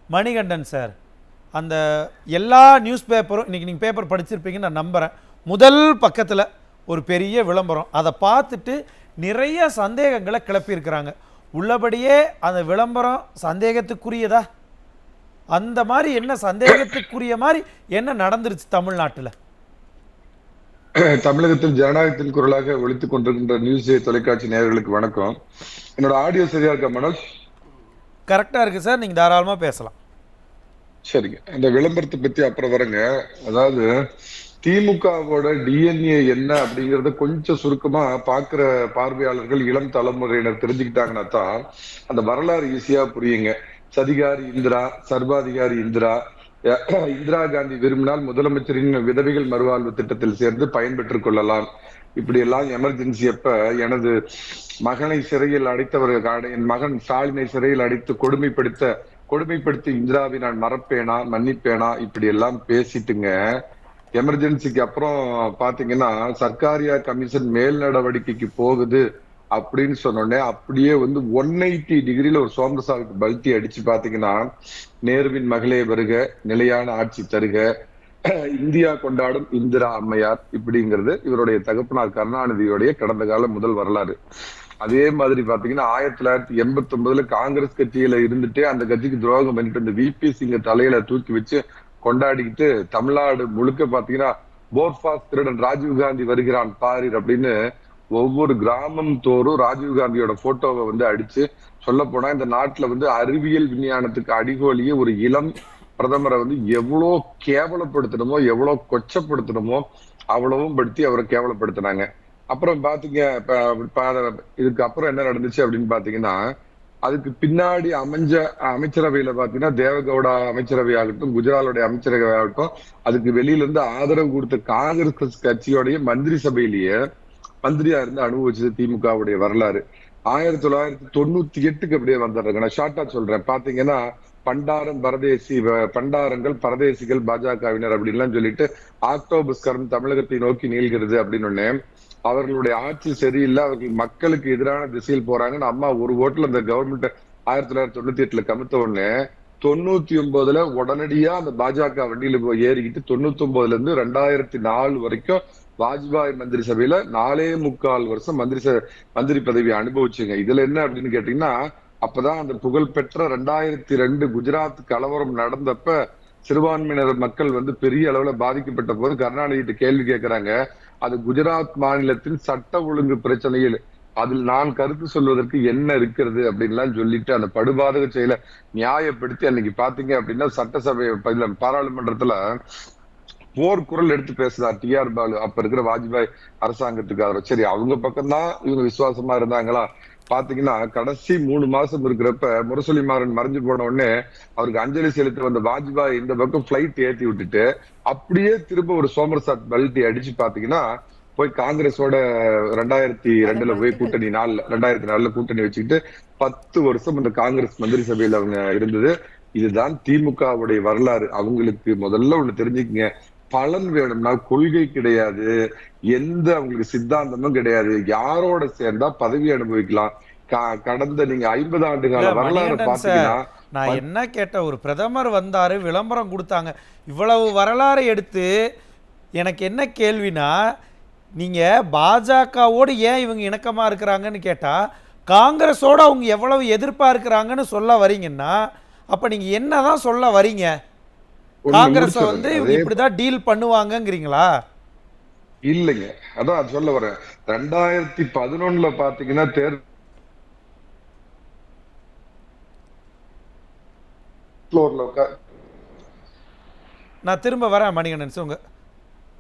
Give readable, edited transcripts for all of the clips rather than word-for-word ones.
Manikandan sir, அந்த எல்லா news பேப்பரும் இன்றைக்கி நீங்கள் பேப்பர் படிச்சிருப்பீங்கன்னு நான் நம்புகிறேன். முதல் பக்கத்தில் ஒரு பெரிய விளம்பரம், அதை பார்த்துட்டு நிறைய சந்தேகங்களை கிளப்பியிருக்கிறாங்க. உள்ளபடியே அந்த விளம்பரம் சந்தேகத்துக்குரியதா? அந்த மாதிரி என்ன சந்தேகத்துக்குரிய மாதிரி என்ன நடந்துருச்சு தமிழ்நாட்டில்? தமிழகத்தில் ஜனநாயகத்தின் குரலாக ஒழித்துக் கொண்டிருக்கின்ற நியூஸ் தொலைக்காட்சி நேயர்களுக்கு வணக்கம். என்னோட ஆடியோ சரியா இருக்கா மனோஜ்? கரெக்டாக இருக்குது சார், நீங்கள் தாராளமாக பேசலாம். சரிங்க, அந்த விளம்பரத்தை பத்தி அப்புறம் வரங்க. அதாவது திமுகவோட டிஎன்ஏ என்ன அப்படிங்கறத கொஞ்சம் சுருக்கமா பாக்குற பார்வையாளர்கள், இளம் தலைமுறையினர் தெரிஞ்சுக்கிட்டாங்கன்னா தான் அந்த வரலாறு ஈஸியா புரியுங்க. சதிகாரி இந்திரா, சர்வாதிகாரி இந்திரா, இந்திரா காந்தி விரும்பினால் முதலமைச்சரின் விதவைகள் மறுவாழ்வு திட்டத்தில் சேர்ந்து பயன்பெற்றுக் கொள்ளலாம். இப்படி எல்லாம் எமர்ஜென்சி அப்ப எனது மகனை சிறையில் அடைத்தவர்கள், என் மகன் ஸ்டாலினை சிறையில் அடைத்து கொடுமைப்படுத்தி இந்திராவை நான் மறப்பேனா மன்னிப்பேனா இப்படி எல்லாம் பேசிட்டுங்க. எமர்ஜென்சிக்கு அப்புறம் பாத்தீங்கன்னா சர்க்காரியா கமிஷன் மேல் நடவடிக்கைக்கு போகுது அப்படின்னு சொன்னோடனே அப்படியே 180 டிகிரில ஒரு சோமரசாவுக்கு பல்ட்டி அடிச்சு பாத்தீங்கன்னா, நேருவின் மகளே வருக, நிலையான ஆட்சி தருக, இந்தியா கொண்டாடும் இந்திரா அம்மையார் இப்படிங்கிறது இவருடைய தகப்பனார் கருணாநிதியுடைய கடந்த கால முதல் வரலாறு. அதே மாதிரி பாத்தீங்கன்னா 1989 காங்கிரஸ் கட்சியில இருந்துட்டே அந்த கட்சிக்கு துரோகம் பண்ணிட்டு இந்த விபி சிங்க தலையில தூக்கி வச்சு கொண்டாடிக்கிட்டு தமிழ்நாடு முழுக்க பாத்தீங்கன்னா போர்பாஸ் திருடன் ராஜீவ்காந்தி வருகிறான் பாரிர் அப்படின்னு ஒவ்வொரு கிராமம் தோறும் ராஜீவ்காந்தியோட போட்டோவை அடிச்சு, சொல்ல போனா இந்த நாட்டுல அறிவியல் விஞ்ஞானத்துக்கு அடிகோலிய ஒரு இளம் பிரதமரை எவ்வளவு கேவலப்படுத்தணுமோ, எவ்வளவு கொச்சப்படுத்தணுமோ அவ்வளவும் படுத்தி அவரை கேவலப்படுத்தினாங்க. அப்புறம் பாத்தீங்க, இதுக்கு அப்புறம் என்ன நடந்துச்சு அப்படின்னு பாத்தீங்கன்னா, அதுக்கு பின்னாடி அமைஞ்ச அமைச்சரவையில பாத்தீங்கன்னா தேவகவுடா அமைச்சரவை ஆகட்டும், குஜராலுடைய அமைச்சரவை ஆகட்டும், அதுக்கு வெளியில இருந்து ஆதரவு கொடுத்த காங்கிரஸ் கட்சியோடைய மந்திரி சபையிலேயே மந்திரியா இருந்து அனுபவிச்சது திமுகவுடைய வரலாறு. 1998க்கு அப்படியே வந்துடுறாங்க. நான் ஷார்ட்டா சொல்றேன். பாத்தீங்கன்னா பண்டாரங்கள் பரதேசிகள் பாஜகவினர் அப்படின்லாம் சொல்லிட்டு ஆக்டோபஸ்கரம் தமிழகத்தை நோக்கி நீள்கிறது அப்படின்னு அவர்களுடைய ஆட்சி சரியில்லை, அவர்கள் மக்களுக்கு எதிரான திசையில் போறாங்கன்னு அம்மா ஒரு ஓட்டுல அந்த கவர்மெண்ட் 1998ல கமித்த உடனே 99ல உடனடியா அந்த பாஜக வண்டியில ஏறிக்கிட்டு 99ல இருந்து 2004 வரைக்கும் வாஜ்பாய் மந்திரி சபையில 4.25 வருஷம் மந்திரி பதவி அனுபவிச்சுங்க. இதுல என்ன அப்படின்னு கேட்டீங்கன்னா, அப்பதான் அந்த புகழ்பெற்ற 2002 குஜராத் கலவரம் நடந்தப்ப சிறுபான்மையினர் மக்கள் பெரிய அளவுல பாதிக்கப்பட்ட போது கருணாநிதி கேள்வி கேட்கிறாங்க. அது குஜராத் மாநிலத்தின் சட்ட ஒழுங்கு பிரச்சனையில் அதில் நான் கருத்து சொல்வதற்கு என்ன இருக்கிறது அப்படின்லாம் சொல்லிட்டு அந்த படுபாதக செயலை நியாயப்படுத்தி அன்னைக்கு பாத்தீங்க அப்படின்னா சட்டசபை பாராளுமன்றத்துல போர்க்குரல் எடுத்து பேசுறார் டிஆர் பாலு, அப்ப இருக்கிற வாஜ்பாய் அரசாங்கத்துக்காக. சரி, அவங்க பக்கம்தான் இவங்க விசுவாசமா இருந்தாங்களா? பாத்தீங்கன்னா கடைசி 3 மாசம் இருக்கிறப்ப முரசொலி மாறன் மறைஞ்சு போன உடனே அவருக்கு அஞ்சலி செலுத்த வந்த வாஜ்பாய் இந்த பக்கம் பிளைட் ஏத்தி விட்டுட்டு அப்படியே திரும்ப ஒரு சோமர்சாட் பல்ட்டி அடிச்சு பாத்தீங்கன்னா போய் காங்கிரஸோட 2002ல போய் கூட்டணி 2004ல கூட்டணி வச்சுக்கிட்டு 10 வருஷம் அந்த காங்கிரஸ் மந்திரி சபையில அவங்க இருந்தது. இதுதான் திமுகவுடைய வரலாறு. அவங்களுக்கு முதல்ல ஒண்ணு தெரிஞ்சுக்கங்க, பலன் வேணும்னா கொள்கை கிடையாது, எந்த அவங்களுக்கு சித்தாந்தமும் கிடையாது. யாரோட சேர்ந்தா பதவி அனுபவிக்கலாம். கடந்த நீங்க 50 ஆண்டு கால வரலாறு பாத்தீங்கன்னா, நான் என்ன கேட்ட, ஒரு பிரதமர் வந்தாரு, விளம்பரம் கொடுத்தாங்க, இவ்வளவு வரலாறை எடுத்து எனக்கு என்ன கேள்வினா, நீங்க பாஜகவோடு ஏன் இவங்க இணக்கமா இருக்கிறாங்கன்னு கேட்டா காங்கிரஸோட அவங்க எவ்வளவு எதிர்ப்பா இருக்கிறாங்கன்னு சொல்ல வரீங்கன்னா, அப்ப நீங்க என்னதான் சொல்ல வரீங்க? காங்கிரஸ் இவங்க இப்படிதான் டீல் பண்ணுவாங்கங்கிறீங்களா? இல்லைங்க, அதான் சொல்ல வரேன். 2011ல பாத்தீங்கன்னா நான் திரும்ப வரேன் மணிகண்டன் சார்,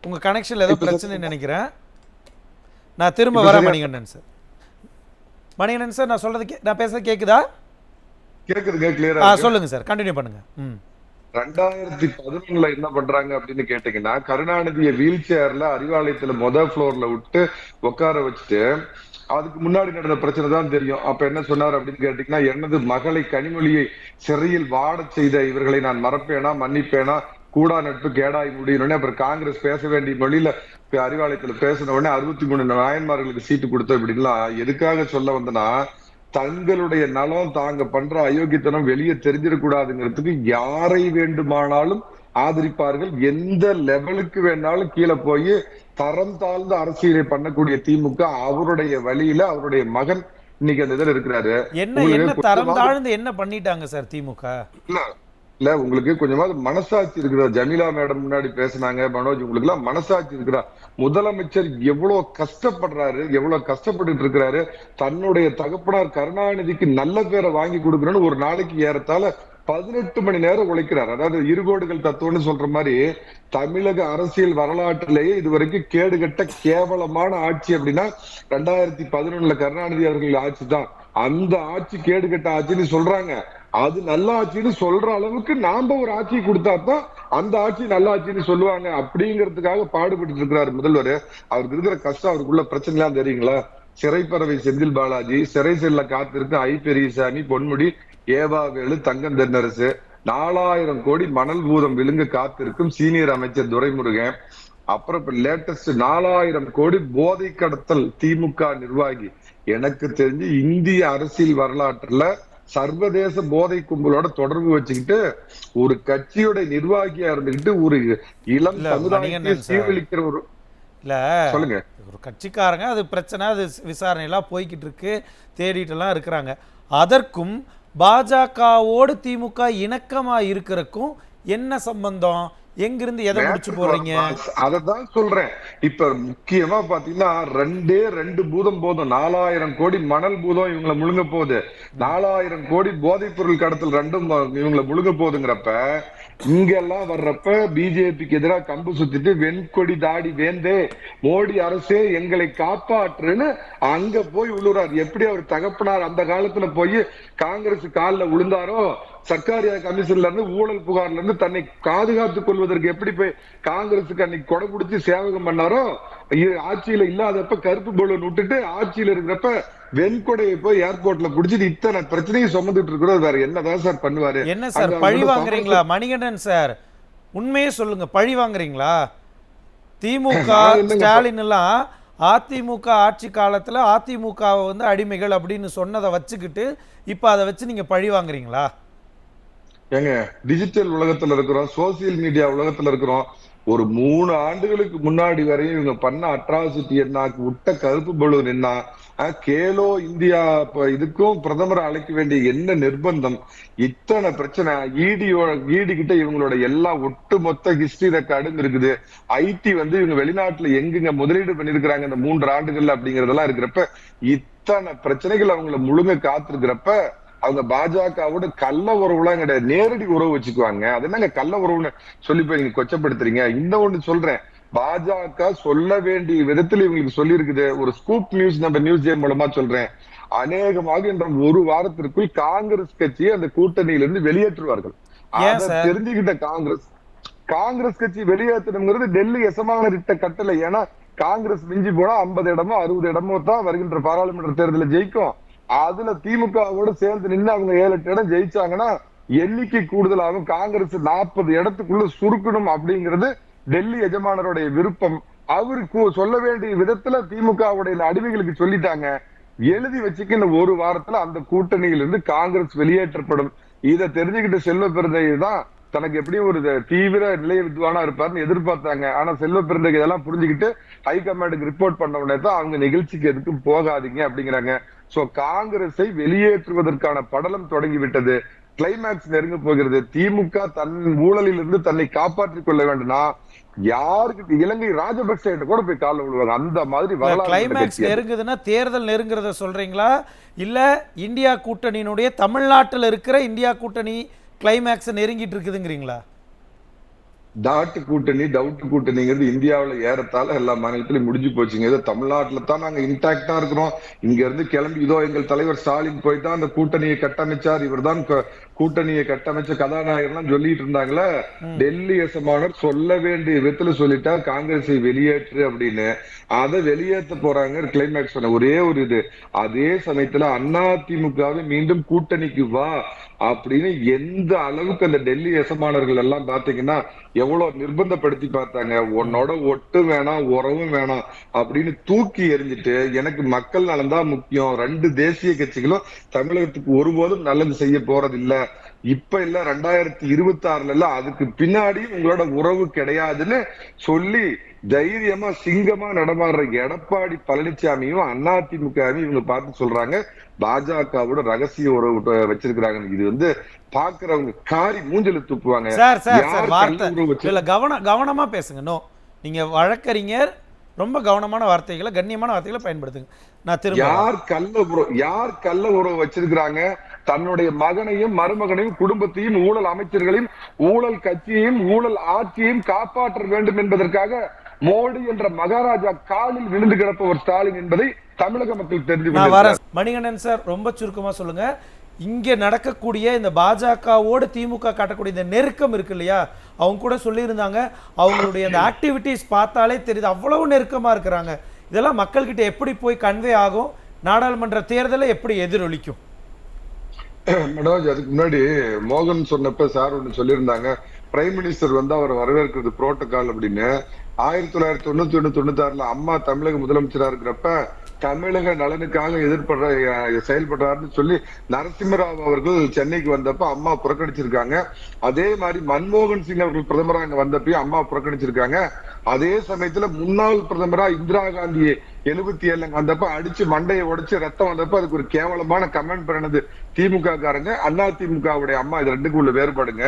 உங்க கனெக்ஷன்ல ஏதோ பிரச்சனை நினைக்கிறேன். நான் திரும்ப வரேன் மணிகண்டன் சார். மணிகண்டன் சார், நான் சொல்றது நான் பேசுறது கேக்குதா? கேக்குதுங்க, கிளியரா சொல்லுங்க சார், கண்டினியூ பண்ணுங்க. 2011ல என்ன பண்றாங்க அப்படின்னு கேட்டீங்கன்னா, கருணாநிதியை வீல் சேர்ல அறிவாலயத்துல ஃப்ளோர்ல விட்டு உட்கார வச்சுட்டு, அதுக்கு முன்னாடி நடந்த பிரச்சனை தான் தெரியும். அப்ப என்ன சொன்னார் அப்படின்னு கேட்டீங்கன்னா, எனது மகளை கனிமொழியை சிறையில் வாட செய்த இவர்களை நான் மறப்பேனா மன்னிப்பேனா, கூடா நட்பு கேடாய் முடியணும்னு அப்புறம் காங்கிரஸ் பேச வேண்டிய மொழியில அறிவாலயத்துல பேசின உடனே 63 நாயன்மார்களுக்கு சீட்டு கொடுத்த இப்படிலாம் எதுக்காக சொல்ல வந்தனா, தங்களுடைய நலம் தாங்க பண்ற அயோக்கியத்தனம் வெளியே தெரிஞ்சிடக்கூடாதுங்கிறதுக்கு யாரை வேண்டுமானாலும் ஆதரிப்பார்கள். எந்த லெவலுக்கு வேணாலும் கீழே போய் தரம் தாழ்ந்த அரசியலை பண்ணக்கூடிய திமுக அவருடைய வழியில அவருடைய மகன் இன்னைக்கு அந்த இதுல இருக்கிறாரு. என்ன தரம் தாழ்ந்து என்ன பண்ணிட்டாங்க சார் திமுக? இல்ல உங்களுக்கு கொஞ்சமாவது மனசாட்சி இருக்கிறா? ஜமீலா மேடம் முன்னாடி பேசினாங்க, மனோஜ், உங்களுக்கு எல்லாம் மனசாட்சி இருக்கிறா? முதலமைச்சர் எவ்வளவு கஷ்டப்படுறாரு, எவ்வளவு கஷ்டப்பட்டு இருக்கிறாரு. தன்னுடைய தகப்பனார் கருணாநிதிக்கு நல்ல பேரை வாங்கி கொடுக்கணும்னு ஒரு நாளைக்கு ஏறத்தால 18 மணி நேரம் உழைக்கிறார். அதாவது இருகோடுகள் தத்துவம்னு சொல்ற மாதிரி தமிழக அரசியல் வரலாற்றிலேயே இதுவரைக்கும் கேடுகட்ட கேவலமான ஆட்சி அப்படின்னா 2011 கருணாநிதி அவர்கள் ஆட்சி தான். அந்த ஆட்சி கேடுகட்ட ஆட்சின்னு சொல்றாங்க. அது நல்ல ஆட்சின்னு சொல்ற அளவுக்கு நாம ஒரு ஆட்சியை கொடுத்தா தான் அந்த ஆட்சி நல்ல ஆட்சின்னு சொல்லுவாங்க. அப்படிங்கிறதுக்காக பாடுபட்டு இருக்கிறாரு முதல்வர். அவருக்கு இருக்கிற கஷ்டம், அவருக்குள்ள பிரச்சனை எல்லாம் தெரியுங்களா? சிறைப்பறவை செந்தில் பாலாஜி, சிறை செல்ல காத்திருக்கு ஐ பெரியசாமி, பொன்முடி, ஏவாவேலு, தங்கம் தென்னரசு, 4000 கோடி மணல் பூதம் விழுங்க காத்திருக்கும் சீனியர் அமைச்சர் துரைமுருகன், அப்புறம் இப்ப லேட்டஸ்ட் 4000 கோடி போதை கடத்தல் திமுக நிர்வாகி. எனக்கு தெரிஞ்சு இந்திய அரசியல் வரலாற்றுல சர்வதேச போதை கும்பலோட தொடர்பு வச்சுக்கிட்டு ஒரு கட்சியோட நிர்வாகியா இருந்துகிட்டு ஒரு இளம் சமுதாயத்தை சீரழிக்கிற ஒரு இல்ல சொல்லுங்க, ஒரு கட்சிக்காரங்க அது பிரச்சனை, அது விசாரணை எல்லாம் போய்கிட்டு இருக்கு, தேடிட்டு எல்லாம் இருக்கிறாங்க. அதற்கும் பாஜகவோடு திமுக இணக்கமா இருக்கிறதுக்கும் என்ன சம்பந்தம்? எங்கிருந்து எதை முடிச்சு போறீங்க? அததான் சொல்றேன். இப்ப முக்கியமா பாத்தீங்கன்னா ரெண்டு பூதம் போதும். 4000 கோடி மணல் பூதம் இவங்களை முழுங்க போகுது, 4000 கோடி போதைப் பொருள் கடத்தல் ரெண்டும் இவங்களை முழுங்க போகுதுங்கிறப்ப இங்கெல்லாம் வர்றப்ப பிஜேபிக்கு எதிராக கம்பு சுத்திட்டு வெண்கொடி தாடி வேந்தே மோடி அரசே எங்களை காப்பாற்றுன்னு அங்க போய் விழுறாரு. எப்படி அவர் தகப்பனார் அந்த காலத்துல போய் காங்கிரஸ் காலில் விழுந்தாரோ, சர்க்காரியா கமிஷன்ல இருந்து ஊழல் புகார்ல இருந்து தன்னை பாதுகாத்துக் கொள்வதற்கு எப்படி போய் காங்கிரஸுக்கு அன்னைக்கு கொடை பிடிச்சி சேவகம் பண்ணாரோ, ஆட்சியில இல்லாதப்ப கருப்பு பலூன் விட்டுட்டு ஆட்சியில இருக்கிறப்ப வெண்கொடையை போய் ஏர்போர்ட்ல புடிச்சிட்டு இத்தனை பிரச்சனையும் சுமந்துட்டு இருக்கிறது வேற என்னதான் சார் பண்ணுவாரு? என்ன சார் பழி வாங்குறீங்களா? மணிகண்டன் சார் உண்மையே சொல்லுங்க, பழி வாங்குறீங்களா? திமுக ஸ்டாலின் எல்லாம் அதிமுக ஆட்சி காலத்துல அதிமுகவை வந்து அடிமைகள் அப்படின்னு சொன்னதை வச்சுக்கிட்டு இப்ப அதை வச்சு நீங்க பழி வாங்குறீங்களா? ஏங்க, டிஜிட்டல் உலகத்துல இருக்கிறோம், சோசியல் மீடியா உலகத்துல இருக்கிறோம். ஒரு 3 ஆண்டுகளுக்கு முன்னாடி வரையும் இவங்க பண்ண அட்ராசிட்டி என்ன, விட்ட கருப்பு பலூன் என்ன, கேலோ இந்தியா இதுக்கும் பிரதமரை அழைக்க வேண்டிய என்ன நிர்பந்தம், இத்தனை பிரச்சனை. ஈடி கிட்ட இவங்களோட எல்லா ஒட்டுமொத்த ஹிஸ்டரி ரெக்கார்டும் இருக்குது. ஐடி வந்து இவங்க வெளிநாட்டுல எங்குங்க முதலீடு பண்ணிருக்கிறாங்க இந்த 3 ஆண்டுகள்ல அப்படிங்கறதெல்லாம் இருக்கிறப்ப இத்தனை பிரச்சனைகள் அவங்கள முழுங்க காத்திருக்கிறப்ப அவங்க பாஜகவோட கள்ள உறவுலாம் கிடையாது, நேரடி உறவு வச்சுக்குவாங்க. அது என்னங்க கள்ள உறவுன்னு சொல்லி போய் நீங்க கொச்சப்படுத்துறீங்க? இந்த ஒண்ணு சொல்றேன், பாஜக சொல்ல வேண்டிய விதத்துல இவங்களுக்கு சொல்லி இருக்குது. ஒரு ஸ்கூப் நியூஸ் நம்ம நியூஸ் ஜே மூலமா சொல்றேன், அநேகமாக என்ற ஒரு வாரத்திற்குள் காங்கிரஸ் கட்சியை அந்த கூட்டணியிலிருந்து வெளியேற்றுவார்கள். அதை தெரிஞ்சுக்கிட்ட காங்கிரஸ் கட்சி வெளியேற்றணுங்கிறது டெல்லி எசமான இட்ட கட்டளை. ஏன்னா காங்கிரஸ் மிஞ்சி போனா 50 இடமோ 60 இடமோ தான் வருகின்ற பாராளுமன்ற தேர்தலில் ஜெயிக்கும். அதுல திமுகவோட சேர்ந்து நின்று அவங்க 7-8 இடம் ஜெயிச்சாங்கன்னா எண்ணிக்கை கூடுதலாகும். காங்கிரஸ் 40 இடத்துக்குள்ள சுருக்கணும் அப்படிங்கிறது டெல்லி எஜமானருடைய விருப்பம். அவருக்கு சொல்ல வேண்டிய விதத்துல திமுகவுடைய அடிமைகளுக்கு சொல்லிட்டாங்க. எழுதி வச்சுக்க இந்த ஒரு வாரத்துல அந்த கூட்டணியிலிருந்து காங்கிரஸ் வெளியேற்றப்படும். இதை தெரிஞ்சுக்கிட்டு செல்வ பெருந்தை தான் தனக்கு எப்படியும் ஒரு தீவிர நிலைய வித்வானா இருப்பாருன்னு எதிர்பார்த்தாங்க. ஆனா செல்வ பெருந்தை இதெல்லாம் புரிஞ்சுக்கிட்டு ஹைகமாண்டுக்கு ரிப்போர்ட் பண்ண உடனே தான் அவங்க நிகழ்ச்சிக்கு எதுக்கும் போகாதீங்க அப்படிங்கிறாங்க. சோ காங்கிரஸை வெளியேற்றுவதற்கான படலம் தொடங்கிவிட்டது. கிளைமேக்ஸ் நெருங்க போகிறது. திமுக தன் ஊழலில் இருந்து தன்னை காப்பாற்றிக் கொள்ள வேண்டும்னா யாருக்கு இலங்கை ராஜபக்சே கூட போய் கால விழுவாங்க. அந்த மாதிரி கிளைமேக்ஸ் நெருங்குதுன்னா தேர்தல் நெருங்குறத சொல்றீங்களா, இல்ல இந்தியா கூட்டணியினுடைய தமிழ்நாட்டில் இருக்கிற இந்தியா கூட்டணி கிளைமேக்ஸ் நெருங்கிட்டு இருக்குதுங்கிறீங்களா? டாட்டு கூட்டணி டவுட் கூட்டணிங்கிறது இந்தியாவில ஏறத்தால எல்லா மாநிலத்திலும் முடிஞ்சு போச்சுங்க. ஏதோ தமிழ்நாட்டுல தான் நாங்க இன்டாக்டா இருக்கிறோம். இங்க இருந்து கிளம்பி இதோ எங்கள் தலைவர் ஸ்டாலின் போய் தான் அந்த கூட்டணியை கட்டமைச்சார், இவர் தான் கூட்டணியை கட்டமைச்ச கதாநாயகர்லாம் சொல்லிட்டு இருந்தாங்களே, டெல்லி எசமானர் சொல்ல வேண்டிய விதத்துல சொல்லிட்டார் காங்கிரஸை வெளியேற்று அப்படின்னு. அதை வெளியேற்ற போறாங்க. கிளைமேக்ஸ் சொன்ன ஒரே ஒரு இது, அதே சமயத்துல அதிமுகவை மீண்டும் கூட்டணிக்கு வா அப்படின்னு எந்த அளவுக்கு அந்த டெல்லி எசமானர்கள் எல்லாம் பாத்தீங்கன்னா எவ்வளவு நிர்பந்தப்படுத்தி பார்த்தாங்க. உன்னோட ஒட்டு வேணாம், உறவும் வேணாம் அப்படின்னு தூக்கி எறிஞ்சிட்டு, எனக்கு மக்கள் நலன்தான் முக்கியம், 2 தேசிய கட்சிகளும் தமிழகத்துக்கு ஒருபோதும் நல்லது செய்ய போறது இல்ல, இப்ப இல்ல 2026ல இல்ல, அதுக்கு பின்னாடி உங்களோட உறவு கிடையாதுன்னு சொல்லி தைரியமா சிங்கமா நடமாடுற எடப்பாடி பழனிசாமியும் அதிமுகவையும் இவங்க பார்த்து சொல்றாங்க பாஜகவோட ரகசிய உறவு வச்சிருக்கிறாங்க. இது வந்து பாக்குறவங்க காரி மூஞ்சல துப்புவாங்க. கவனமா பேசுங்க. நோ, நீங்க வழக்கறிஞர், ரொம்ப கவனமான வார்த்தைகளை, கண்ணியமான வார்த்தைகளை பயன்படுத்துங்க. நான் திரும்ப, யார் கள்ள உறவு வச்சிருக்கிறாங்க? தன்னுடைய மகனையும் மருமகனையும் குடும்பத்தையும் ஊழல் அமைச்சர்களையும் ஊழல் கட்சியையும் ஊழல் ஆட்சியையும் காப்பாற்ற வேண்டும் என்பதற்காக மோடி என்ற மகாராஜா காலில் விழுந்து கிடப்பவர் ஸ்டாலின் என்பதை தமிழக மக்கள் தெரிந்து. மணிகண்டன் சார், ரொம்ப சுருக்கமா சொல்லுங்க. இங்க நடக்கக்கூடிய இந்த பாஜகவோடு திமுக காட்டக்கூடிய இந்த நெருக்கம் இருக்கு இல்லையா, அவங்க கூட சொல்லியிருந்தாங்க, அவங்களுடைய அந்த ஆக்டிவிட்டிஸ் பார்த்தாலே தெரியுது அவ்வளவு நெருக்கமா இருக்கிறாங்க. இதெல்லாம் மக்கள்கிட்ட எப்படி போய் கன்வே ஆகும்? நாடாளுமன்ற தேர்தலை எப்படி எதிரொலிக்கும்? மனோஜ், அதுக்கு முன்னாடி மோகன் சொன்னப்ப சார் ஒண்ணு சொல்லியிருந்தாங்க, பிரைம் மினிஸ்டர் வந்து அவர் வரவேற்கிறது புரோட்டோகால் அப்படின்னு. 1991-96ல அம்மா தமிழக முதலமைச்சரா இருக்கிறப்ப தமிழக நலனுக்காக செயல்படுறாருன்னு சொல்லி நரசிம்மராவ் அவர்கள் சென்னைக்கு வந்தப்ப அம்மா புறக்கணிச்சிருக்காங்க. அதே மாதிரி மன்மோகன் சிங் அவர்கள் பிரதமரா இங்க வந்தப்பயும் அம்மா புறக்கணிச்சிருக்காங்க. அதே சமயத்துல முன்னாள் பிரதமரா இந்திரா காந்தி 77 வந்தப்ப அடிச்சு மண்டையை உடைச்சு ரத்தம் வந்தப்ப அதுக்கு ஒரு கேவலமான கமெண்ட் பண்ணது திமுக காரங்க. அதிமுகவுடைய அம்மா. இது ரெண்டுக்கும் உள்ள வேறுபாடுங்க.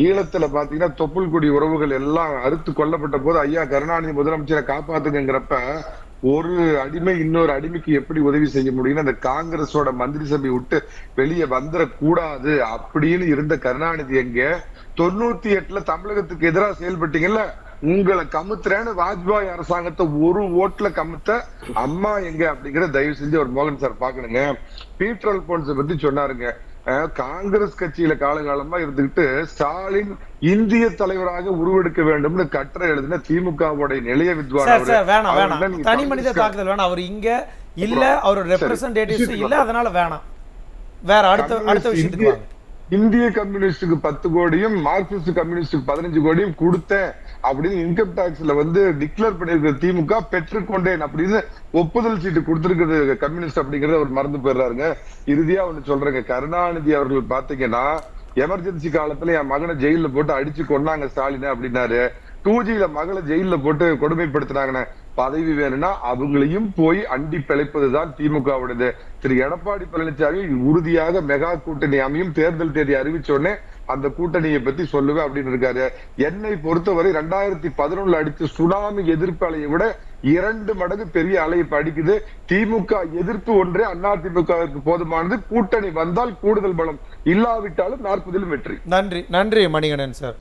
ஈழத்துல பாத்தீங்கன்னா தொப்புள் கொடி உறவுகள் எல்லாம் அறுத்து கொல்லப்பட்ட போது ஐயா கருணாநிதி முதலமைச்சரை காப்பாத்துங்கிறப்ப ஒரு அடிமை இன்னொரு அடிமைக்கு எப்படி உதவி செய்ய முடியும்னு அந்த காங்கிரஸோட மந்திரி சபை விட்டு வெளியே வந்துடக்கூடாது அப்படின்னு இருந்த கருணாநிதி எங்க 98ல தமிழகத்துக்கு எதிராக செயல்பட்டீங்கல்ல, உங்களை கமுத்துறேன்னு வாஜ்பாய் அரசாங்கத்தை ஒரு ஓட்டுல கமுத்த அம்மா எங்க அப்படிங்கிற தயவு செஞ்சு ஒரு மோகன் சார் பாக்கணுங்க. பீட்டர் அல்போன்ஸை பத்தி சொன்னாருங்க. காங்கிரஸ் கட்சியில காலகாலமா இருந்துகிட்டு ஸ்டாலின் இந்திய தலைவராக உருவெடுக்க வேண்டும்னு கட்டுரை எழுதின திமுகவுடைய நிலைய வித்வான். தனி மனித தாக்குதல் வேணாம், அவர் இங்க இல்ல, அவரோட ரெப்ரசன்டேட்டிவ்ஸ் இல்ல, அதனால வேணாம். வேற அடுத்த விஷயத்துக்கு இந்திய கம்யூனிஸ்டுக்கு 10 கோடியும் மார்க்சிஸ்ட் கம்யூனிஸ்டுக்கு 15 கோடியும் கொடுத்தேன் அப்படின்னு இன்கம் டாக்ஸ்ல வந்து டிக்ளேர் பண்ணிருக்கிற திமுக பெற்றுக்கொண்டேன் அப்படின்னு ஒப்புதல் சீட்டு கொடுத்திருக்கிறது கம்யூனிஸ்ட் அப்படிங்கறத அவர் மறந்து போயிடுறாருங்க. இறுதியா ஒண்ணு சொல்றேங்க, கருணாநிதி அவர்கள் பாத்தீங்கன்னா எமர்ஜென்சி காலத்துல என் மகனை ஜெயில போட்டு அடிச்சு கொண்டாங்க ஸ்டாலின் அப்படின்னாரு. 2Gல மகளை ஜெயில போட்டு கொடுமைப்படுத்தினாங்கன்னு பதவி வேணும்னா அவங்களையும் போய் அண்டி பிழைப்பதுதான் திமுகவுடையது. திரு எடப்பாடி பழனிசாமி உறுதியாக மெகா கூட்டணி அமையும், தேர்தல் தேதி அறிவிச்சோடனே அந்த கூட்டணியை பத்தி சொல்லுவேன் அப்படின்னு இருக்காரு. என்னை பொறுத்தவரை 2011 அடிச்ச சுனாமி எதிர்ப்பு அலையை விட 2 மடங்கு பெரிய அலை இப்ப அடிக்குது. திமுக எதிர்ப்பு ஒன்றே அதிமுகவிற்கு போதுமானது. கூட்டணி வந்தால் கூடுதல் பலம், இல்லாவிட்டாலும் 40லும் வெற்றி. நன்றி மணிகண்டன் சார்.